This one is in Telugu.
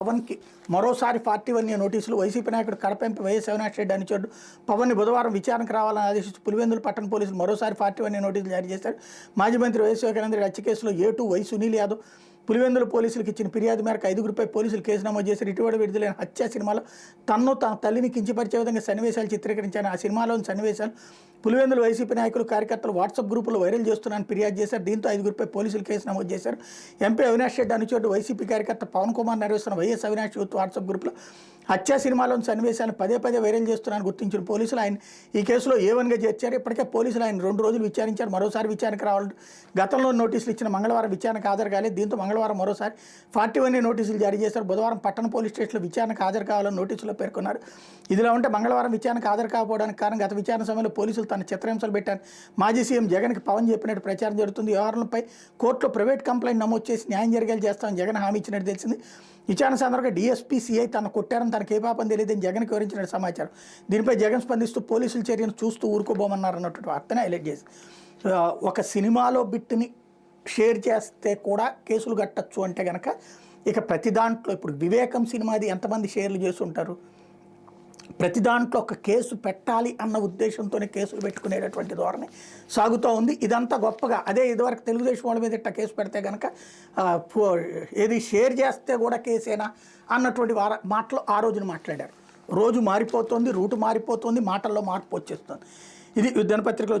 పవన్కి మరోసారి 41 నోటీసులు. వైసీపీ నాయకుడు కడప ఎంపీ వైఎస్ అవినాష్ రెడ్డి అనుచరుడు పవన్ని బుధవారం విచారణకు రావాలని ఆదేశించి పులివెందుల పట్టణ పోలీసులు మరోసారి 41 నోటీసులు జారీ చేశారు. మాజీ మంత్రి వైఎస్ వివేకానంద రెడ్డి హత్య కేసులో A2 వై సునీల్ యాదవ్ పులివెందుల పోలీసులకు ఇచ్చిన ఫిర్యాదు మేరకు 5గురిపై పోలీసులు కేసు నమోదు చేశారు. ఇటీవల విడుదలైన హత్య సినిమాలో తన తల్లిని కించపరిచే విధంగా సన్నివేశాలు చిత్రీకరించారు. ఆ సినిమాలోని సన్నివేశాలు పులివెందుల వైసీపీ నాయకులు కార్యకర్తలు వాట్సాప్ గ్రూపులో వైరల్ చేస్తున్నారని ఫిర్యాదు చేశారు. దీంతో 5గురిపై పోలీసులు కేసు నమోదు చేశారు. ఎంపీ అవినాష్ రెడ్డి అనుచరుడు వైసీపీ కార్యకర్త పవన్ కుమార్ నిర్వహిస్తున్న వైఎస్ అవినాష్ యూత్ వాట్సాప్ గ్రూపులో హత్య సినిమాలోని సన్నివేశాలను పదే వైరల్ చేస్తున్నారని గుర్తించిన పోలీసులు ఆయన ఈ కేసులో A1గా చేర్చారు. ఇప్పటికే పోలీసులు ఆయన 2 రోజులు విచారించారు. మరోసారి విచారణకు రావాలని గతంలో నోటీసులు ఇచ్చిన మంగళవారం విచారణకు హాజరు కాలేదు. దీంతో మంగళవారం మరోసారి 41 నోటీసులు జారీ చేశారు. బుధవారం పట్టణ పోలీస్ స్టేషన్లో విచారణకు హాజరు కావాలని నోటీసులో పేర్కొన్నారు. ఇదిలా ఉంటే మంగళవారం విచారణకు హాజరు కాకపోవడానికి కారణం గత విచారణ సమయంలో పోలీసులు తన చిత్రహింసలు పెట్టారు. మాజీ సీఎం జగన్కి పవన్ చెప్పినట్టు ప్రచారం జరుగుతుంది. వ్యవహారంపై కోర్టులో ప్రైవేట్ కంప్లైంట్ నమోదు చేసి న్యాయం జరిగేలా చేస్తామని జగన్ హామీ ఇచ్చినట్టు తెలిసింది. విచారణ సందర్భంగా DSP CI తన కొట్టారని తనకు ఏ పాపం తెలియదని జగన్కి వివరించినట్టు సమాచారం. దీనిపై జగన్ స్పందిస్తూ పోలీసుల చర్యను చూస్తూ ఊరుకోబోమన్నారు అన్నట్టు వార్తనే హైలైట్ చేసి ఒక సినిమాలో బిట్ని షేర్ చేస్తే కూడా కేసులు కట్టచ్చు అంటే కనుక ఇక ప్రతి దాంట్లో ఇప్పుడు వివేకం సినిమాది ఎంతమంది షేర్లు చేసి ఉంటారు. ప్రతి దాంట్లో ఒక కేసు పెట్టాలి అన్న ఉద్దేశంతోనే కేసులు పెట్టుకునేటటువంటి ధోరణి సాగుతూ ఉంది. ఇదంతా గొప్పగా అదే ఇదివరకు తెలుగుదేశం వాళ్ళ మీద ఇట్లా కేసు పెడితే కనుక ఏది షేర్ చేస్తే కూడా కేసేనా అన్నటువంటి మాటలు ఆ రోజున మాట్లాడారు. రోజు మారిపోతుంది, రూటు మారిపోతుంది, మాటల్లో మార్పు వచ్చేస్తుంది. ఇది దినపత్రికలో